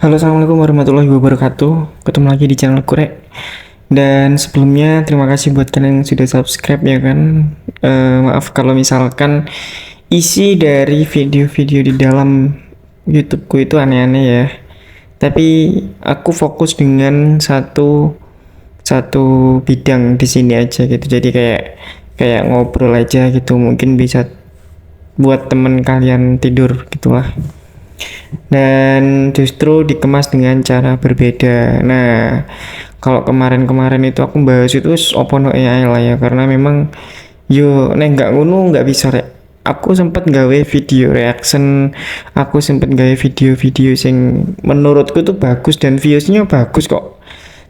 Halo, assalamualaikum warahmatullahi wabarakatuh. Ketemu lagi di channel Kurek. Dan sebelumnya terima kasih buat kalian yang sudah subscribe ya kan. Maaf kalau misalkan isi dari video-video di dalam YouTubeku itu aneh-aneh ya. Tapi aku fokus dengan satu satu bidang di sini aja gitu. Jadi kayak kayak ngobrol aja gitu. Mungkin bisa buat temen kalian tidur gitulah, dan justru dikemas dengan cara berbeda. Nah, kalau kemarin-kemarin itu aku bahas itu open AI lah ya, karena memang yo nek nggak ngono nggak bisa rek. Aku sempet gawe video reaction, aku sempet gawe video-video sing menurutku tuh bagus dan viewsnya bagus kok.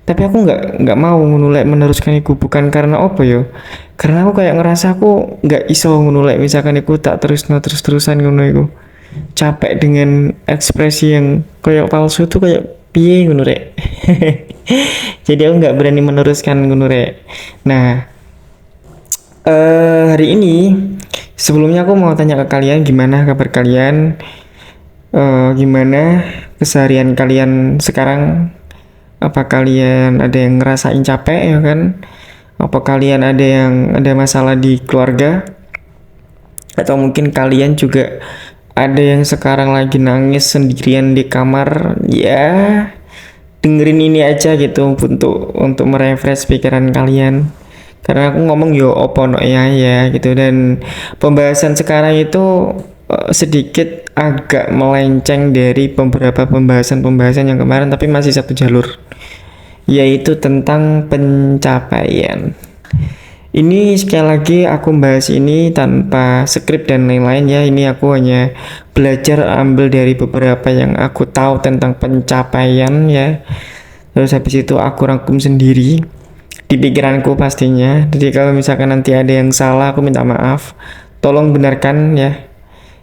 Tapi aku nggak mau ngunulek meneruskan itu, bukan karena apa yo, karena aku kayak ngerasa aku nggak iso ngunulek misalkan aku tak terus-terusan ngono iku, capek dengan ekspresi yang kayak palsu tuh kayak piye ngono rek. Jadi aku nggak berani meneruskan ngono rek. Nah, hari ini sebelumnya aku mau tanya ke kalian, gimana kabar kalian? Gimana keseharian kalian sekarang? Apa kalian ada yang ngerasain capek ya kan? Apa kalian ada masalah di keluarga? Atau mungkin kalian juga ada yang sekarang lagi nangis sendirian di kamar? Ya, dengerin ini aja gitu untuk merefresh pikiran kalian. Karena aku ngomong yo opo no ya gitu, dan pembahasan sekarang itu sedikit agak melenceng dari beberapa pembahasan-pembahasan yang kemarin, tapi masih satu jalur, yaitu tentang pencapaian. Ini sekali lagi aku bahas ini tanpa skrip dan lain-lain ya. Ini aku hanya belajar ambil dari beberapa yang aku tahu tentang pencapaian ya. Terus habis itu aku rangkum sendiri di pikiranku pastinya. Jadi kalau misalkan nanti ada yang salah, aku minta maaf. Tolong benarkan ya.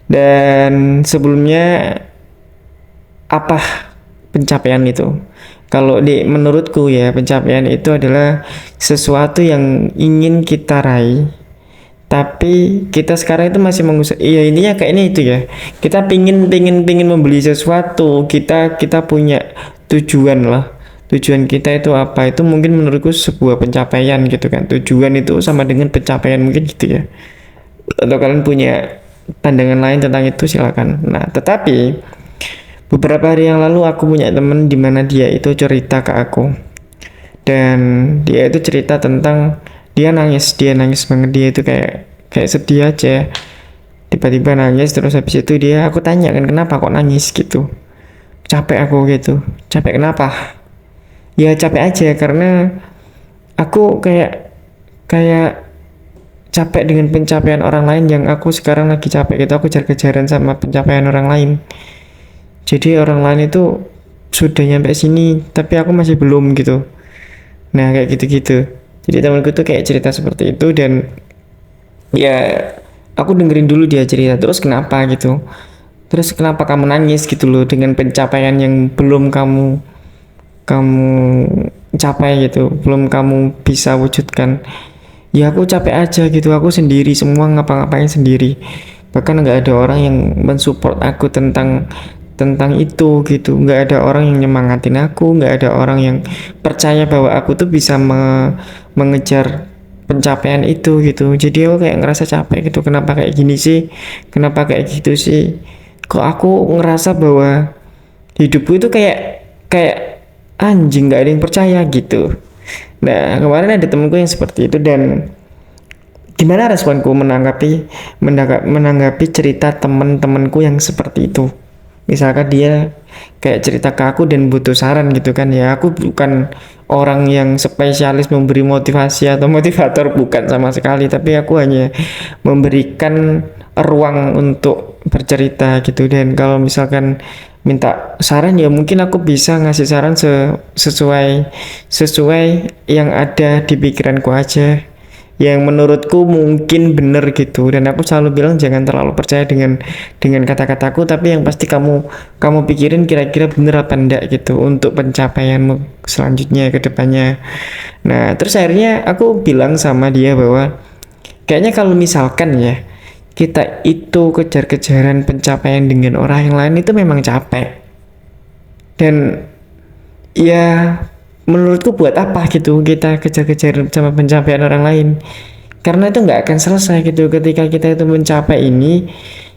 Dan sebelumnya, apa pencapaian itu? Kalau menurutku ya, pencapaian itu adalah sesuatu yang ingin kita raih, tapi kita sekarang itu masih mengusahakan. Iya, intinya kayaknya itu ya. Kita pingin membeli sesuatu, kita punya tujuan lah. Tujuan kita itu apa? Itu mungkin menurutku sebuah pencapaian gitu kan. Tujuan itu sama dengan pencapaian mungkin gitu ya. Atau kalian punya pandangan lain tentang itu silakan. Nah, tetapi beberapa hari yang lalu aku punya temen di mana dia itu cerita ke aku, dan dia itu cerita tentang dia nangis banget, dia itu kayak kayak sedih aja, tiba-tiba nangis. Terus habis itu aku tanya kan, kenapa kok nangis gitu? Capek aku gitu. Capek kenapa? Ya capek aja karena aku kayak kayak capek dengan pencapaian orang lain yang aku sekarang lagi capek gitu. Aku kejar-kejaran sama pencapaian orang lain. Jadi orang lain itu sudah nyampe sini, tapi aku masih belum gitu. Nah kayak gitu-gitu. Jadi temanku tuh kayak cerita seperti itu, dan ya aku dengerin dulu dia cerita. Terus kenapa gitu? Terus kenapa kamu nangis gitu loh dengan pencapaian yang belum kamu kamu capai gitu, belum kamu bisa wujudkan? Ya aku capek aja gitu, aku sendiri semua ngapa-ngapain sendiri, bahkan nggak ada orang yang mensupport aku tentang tentang itu gitu. Nggak ada orang yang nyemangatin aku, nggak ada orang yang percaya bahwa aku tuh bisa mengejar pencapaian itu gitu. Jadi aku kayak ngerasa capek gitu, kenapa kayak gini sih, kenapa kayak gitu sih, kok aku ngerasa bahwa hidupku itu kayak kayak anjing, nggak ada yang percaya gitu. Nah, kemarin ada temenku yang seperti itu, dan gimana responku menanggapi cerita temen-temenku yang seperti itu. Misalkan dia kayak cerita ke aku dan butuh saran gitu kan ya. Aku bukan orang yang spesialis memberi motivasi atau motivator, bukan sama sekali, tapi aku hanya memberikan ruang untuk bercerita gitu. Dan kalau misalkan minta saran ya mungkin aku bisa ngasih saran sesuai sesuai yang ada di pikiranku aja, yang menurutku mungkin bener gitu. Dan aku selalu bilang jangan terlalu percaya dengan kata-kataku, tapi yang pasti kamu kamu pikirin kira-kira bener apa enggak gitu untuk pencapaianmu selanjutnya ke depannya. Nah terus akhirnya aku bilang sama dia bahwa kayaknya kalau misalkan ya kita itu kejar-kejaran pencapaian dengan orang yang lain itu memang capek, Dan ya menurutku buat apa gitu kita kejar-kejar sama pencapaian orang lain, karena itu nggak akan selesai gitu. Ketika kita itu mencapai ini,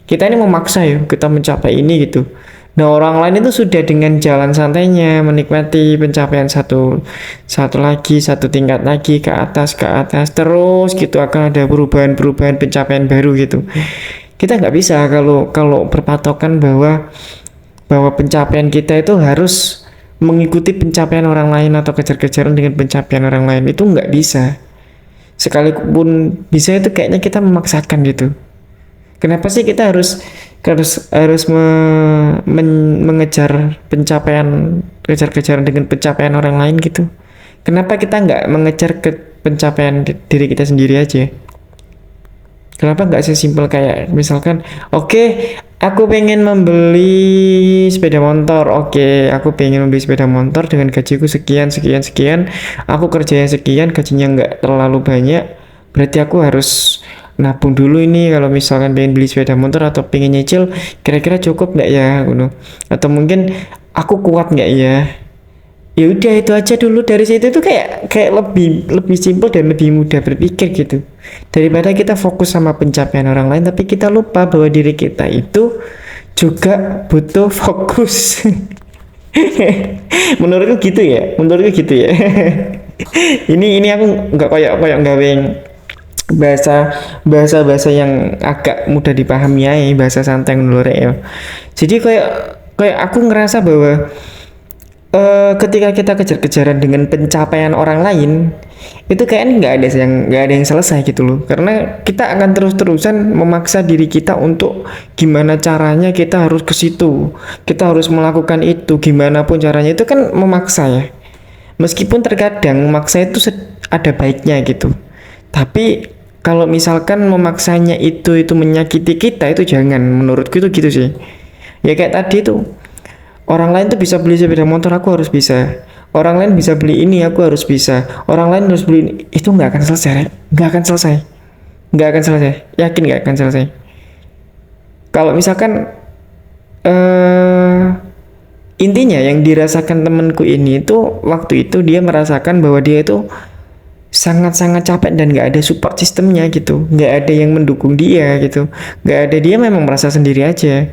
kita ini memaksa ya kita mencapai ini gitu. Nah, orang lain itu sudah dengan jalan santainya menikmati pencapaian satu satu lagi, satu tingkat lagi ke atas terus gitu, akan ada perubahan-perubahan pencapaian baru gitu. Kita nggak bisa kalau kalau berpatokan bahwa pencapaian kita itu harus mengikuti pencapaian orang lain atau kejar-kejaran dengan pencapaian orang lain, itu nggak bisa. Sekalipun bisa itu kayaknya kita memaksakan gitu. Kenapa sih kita harus harus harus mengejar pencapaian, kejar-kejaran dengan pencapaian orang lain gitu? Kenapa kita nggak mengejar ke pencapaian diri kita sendiri aja? Kenapa nggak sesimpel kayak misalkan, oke, aku pengen membeli sepeda motor, oke, aku pengen membeli sepeda motor dengan gajiku sekian, sekian, sekian, aku kerjanya sekian, gajinya nggak terlalu banyak, berarti aku harus nabung dulu ini kalau misalkan pengen beli sepeda motor atau pengen nyicil, kira-kira cukup nggak ya, gitu. Atau mungkin aku kuat nggak ya? Ya udah itu aja dulu, dari situ tuh kayak kayak lebih lebih simpel dan lebih mudah berpikir gitu, daripada kita fokus sama pencapaian orang lain tapi kita lupa bahwa diri kita itu juga butuh fokus. Menurutku gitu ya, menurutku gitu ya. Ini aku nggak kayak kayak gawe bahasa bahasa yang agak mudah dipahami ya, bahasa santai menurut ya. Jadi kayak kayak aku ngerasa bahwa ketika kita kejar-kejaran dengan pencapaian orang lain, itu kayaknya nggak ada yang selesai gitu loh, karena kita akan terus-terusan memaksa diri kita untuk gimana caranya kita harus ke situ, kita harus melakukan itu gimana pun caranya, itu kan memaksa ya. Meskipun terkadang memaksa itu ada baiknya gitu, tapi kalau misalkan memaksanya itu menyakiti kita, itu jangan, menurutku itu gitu sih. Ya kayak tadi tuh, orang lain tuh bisa beli sepeda motor, aku harus bisa. Orang lain bisa beli ini, aku harus bisa. Orang lain harus beli ini. Itu nggak akan selesai, Rek. Nggak akan selesai. Nggak akan selesai. Yakin nggak akan selesai. Kalau misalkan intinya yang dirasakan temanku ini itu waktu itu dia merasakan bahwa dia itu sangat-sangat capek dan nggak ada support sistemnya gitu. Nggak ada yang mendukung dia gitu. Nggak ada, dia memang merasa sendiri aja.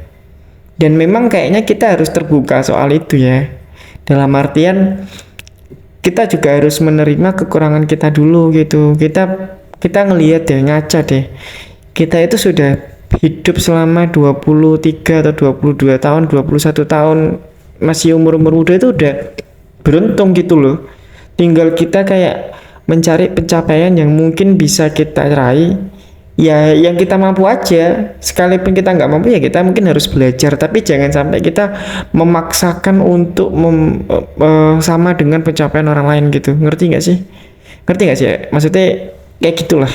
Dan memang kayaknya kita harus terbuka soal itu ya. Dalam artian kita juga harus menerima kekurangan kita dulu gitu. Kita ngelihat deh, ngaca deh. Kita itu sudah hidup selama 23 atau 22 tahun, 21 tahun, masih umur-umur muda itu udah beruntung gitu loh. Tinggal kita kayak mencari pencapaian yang mungkin bisa kita raih, ya yang kita mampu aja. Sekalipun kita nggak mampu ya kita mungkin harus belajar, tapi jangan sampai kita memaksakan untuk sama dengan pencapaian orang lain gitu. Ngerti nggak sih? Ngerti nggak sih? Maksudnya kayak gitulah.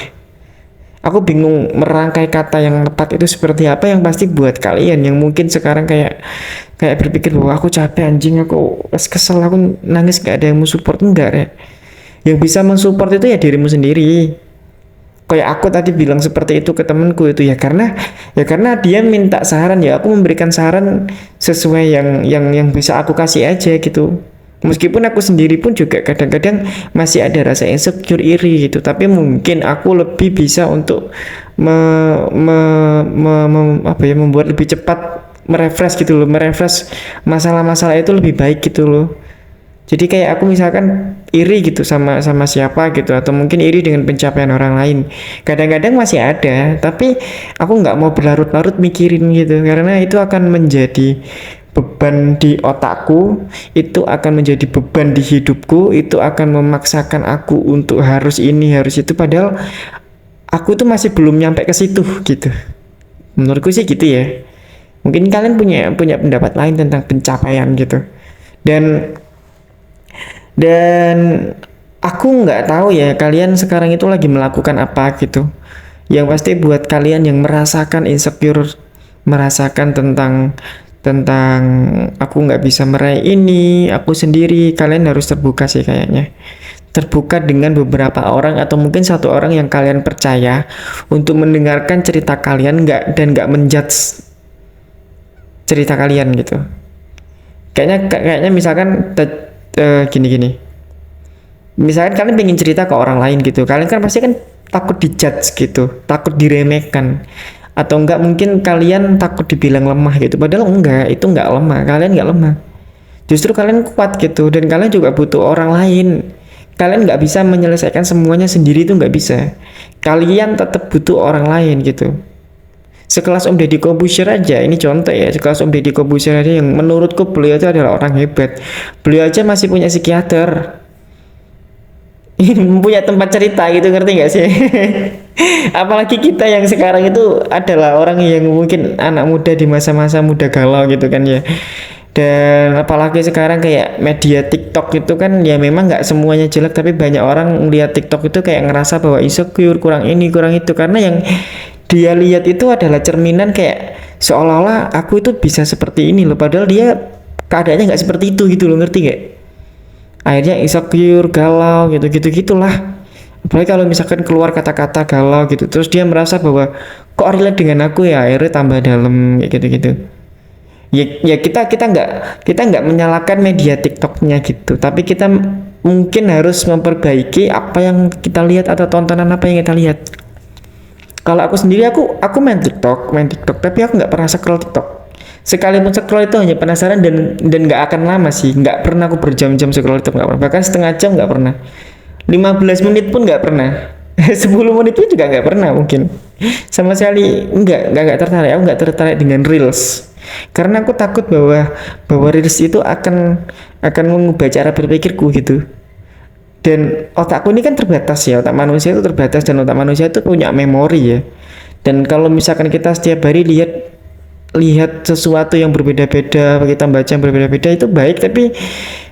Aku bingung merangkai kata yang tepat itu seperti apa, yang pasti buat kalian yang mungkin sekarang kayak kayak berpikir bahwa aku capek anjing, aku kesel, aku nangis, gak ada yang mau support. Enggak ya, yang bisa mensupport itu ya dirimu sendiri. Kayak aku tadi bilang seperti itu ke temenku itu ya karena dia minta saran, ya aku memberikan saran sesuai yang bisa aku kasih aja gitu. Meskipun aku sendiri pun juga kadang-kadang masih ada rasa insecure, iri gitu, tapi mungkin aku lebih bisa untuk membuat lebih cepat, merefresh gitu loh, merefresh masalah-masalah itu lebih baik gitu loh. Jadi kayak aku misalkan iri gitu sama siapa gitu, atau mungkin iri dengan pencapaian orang lain, kadang-kadang masih ada, tapi aku nggak mau berlarut-larut mikirin gitu, karena itu akan menjadi beban di otakku, itu akan menjadi beban di hidupku, itu akan memaksakan aku untuk harus ini harus itu, padahal aku tuh masih belum nyampe ke situ gitu. Menurutku sih gitu ya. Mungkin kalian punya pendapat lain tentang pencapaian gitu. Dan aku nggak tahu ya kalian sekarang itu lagi melakukan apa gitu. Yang pasti buat kalian yang merasakan insecure, merasakan tentang aku nggak bisa meraih ini, aku sendiri, kalian harus terbuka sih kayaknya. Terbuka dengan beberapa orang atau mungkin satu orang yang kalian percaya untuk mendengarkan cerita kalian, nggak menjudge cerita kalian gitu. Kayaknya misalkan gini-gini. Misalkan kalian pengen cerita ke orang lain gitu, kalian kan pasti kan takut dijudge gitu, takut diremehkan, atau enggak mungkin kalian takut dibilang lemah gitu. Padahal enggak, itu enggak lemah, kalian enggak lemah. Justru kalian kuat gitu, dan kalian juga butuh orang lain. Kalian nggak bisa menyelesaikan semuanya sendiri, itu nggak bisa. Kalian tetap butuh orang lain gitu. Sekelas Om Deddy Corbuzier aja, ini contoh ya, sekelas Om Deddy Corbuzier aja yang menurutku beliau itu adalah orang hebat. Beliau aja masih punya psikiater, punya tempat cerita gitu, ngerti nggak sih? Apalagi kita yang sekarang itu adalah orang yang mungkin anak muda di masa-masa muda galau gitu kan ya. Dan apalagi sekarang kayak media TikTok itu kan ya memang nggak semuanya jelek, tapi banyak orang melihat TikTok itu kayak ngerasa bahwa insecure, kurang ini kurang itu, karena yang dia lihat itu adalah cerminan kayak seolah-olah aku itu bisa seperti ini loh, padahal dia keadaannya nggak seperti itu gitu loh, ngerti gak? Akhirnya insecure, galau gitu gitulah. Apalagi kalau misalkan keluar kata-kata galau gitu, terus dia merasa bahwa kok relate dengan aku ya, akhirnya tambah dalam kayak gitu-gitu. Ya kita nggak menyalahkan media TikToknya gitu, tapi kita mungkin harus memperbaiki apa yang kita lihat atau tontonan apa yang kita lihat. Kalau aku sendiri, aku main TikTok, tapi aku nggak pernah scroll TikTok. Sekalipun scroll itu hanya penasaran, dan nggak akan lama sih, nggak pernah aku berjam-jam scroll TikTok, nggak pernah, bahkan setengah jam nggak pernah, 15 menit pun nggak pernah. 10 menit pun juga nggak pernah, mungkin sama sekali nggak tertarik. Aku nggak tertarik dengan reels, karena aku takut bahwa reels itu akan mengubah cara berpikirku gitu. Dan otakku ini kan terbatas ya, otak manusia itu terbatas, dan otak manusia itu punya memori ya. Dan kalau misalkan kita setiap hari lihat sesuatu yang berbeda-beda, kita baca yang berbeda-beda, itu baik, tapi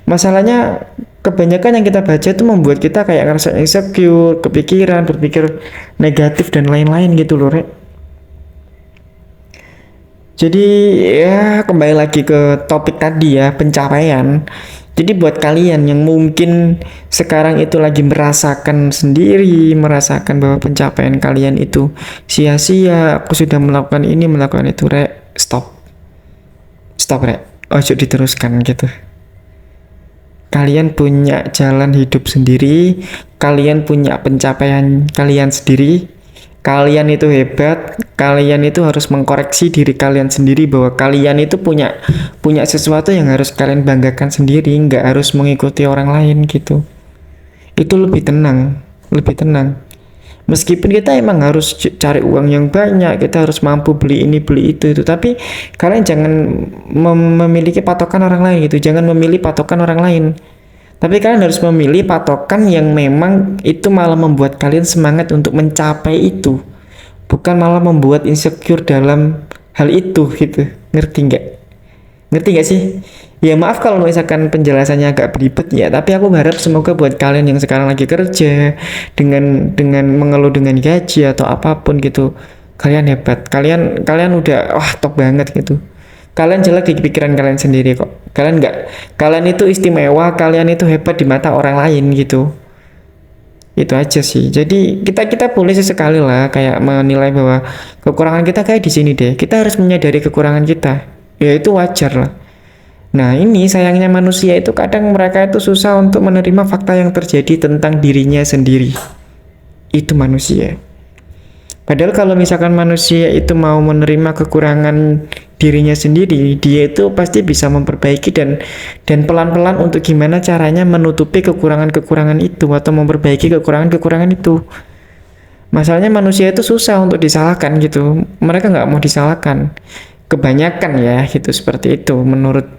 masalahnya kebanyakan yang kita baca itu membuat kita kayak ngerasa insecure, kepikiran, berpikir negatif dan lain-lain gitu loh, Rek. Jadi ya kembali lagi ke topik tadi ya, pencapaian. Jadi buat kalian yang mungkin sekarang itu lagi merasakan sendiri, merasakan bahwa pencapaian kalian itu sia-sia, aku sudah melakukan ini, melakukan itu, Rek, stop. Stop, Rek. Ojo diteruskan gitu. Kalian punya jalan hidup sendiri, kalian punya pencapaian kalian sendiri, kalian itu hebat, kalian itu harus mengkoreksi diri kalian sendiri bahwa kalian itu punya sesuatu yang harus kalian banggakan sendiri, nggak harus mengikuti orang lain gitu. Itu lebih tenang, lebih tenang. Meskipun kita emang harus cari uang yang banyak, kita harus mampu beli ini beli itu, tapi kalian jangan memiliki patokan orang lain gitu, jangan memilih patokan orang lain. Tapi kalian harus memilih patokan yang memang itu malah membuat kalian semangat untuk mencapai itu, bukan malah membuat insecure dalam hal itu gitu. Ngerti nggak? Ngerti nggak sih? Ya maaf kalau misalkan penjelasannya agak belibet ya, tapi aku berharap semoga buat kalian yang sekarang lagi kerja dengan mengeluh dengan gaji atau apapun gitu, kalian hebat, kalian udah wah top banget gitu. Kalian jelek di pikiran kalian sendiri kok. Kalian itu istimewa, kalian itu hebat di mata orang lain gitu. Itu aja sih. Jadi kita boleh sesekali lah kayak menilai bahwa kekurangan kita kayak di sini deh. Kita harus menyadari kekurangan kita. Ya itu wajar lah. Nah ini sayangnya manusia itu kadang mereka itu susah untuk menerima fakta yang terjadi tentang dirinya sendiri. Itu manusia. Padahal kalau misalkan manusia itu mau menerima kekurangan dirinya sendiri, dia itu pasti bisa memperbaiki dan pelan-pelan untuk gimana caranya menutupi kekurangan-kekurangan itu atau memperbaiki kekurangan-kekurangan itu. Masalahnya manusia itu susah untuk disalahkan gitu. Mereka nggak mau disalahkan. Kebanyakan ya gitu, seperti itu menurut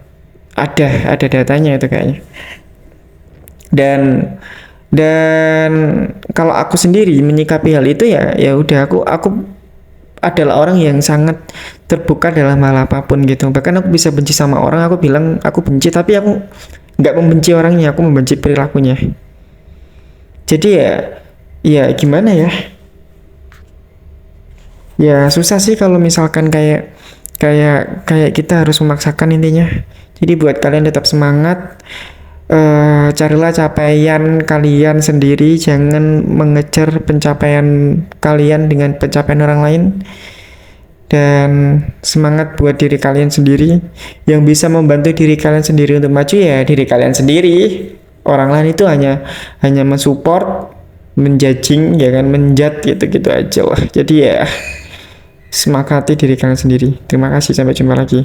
ada datanya itu kayaknya. Dan kalau aku sendiri menyikapi hal itu ya udah, aku adalah orang yang sangat terbuka dalam hal apapun gitu. Bahkan aku bisa benci sama orang, aku bilang aku benci, tapi aku nggak membenci orangnya, aku membenci perilakunya. Jadi ya gimana ya? Ya susah sih kalau misalkan kayak kita harus memaksakan intinya. Jadi buat kalian tetap semangat, carilah capaian kalian sendiri, jangan mengejar pencapaian kalian dengan pencapaian orang lain. dan semangat buat diri kalian sendiri. Yang bisa membantu diri kalian sendiri untuk maju ya diri kalian sendiri. Orang lain itu hanya mensupport, menjudging, ya kan, menjat gitu-gitu aja lah. Jadi ya semangati diri kalian sendiri. Terima kasih, sampai jumpa lagi.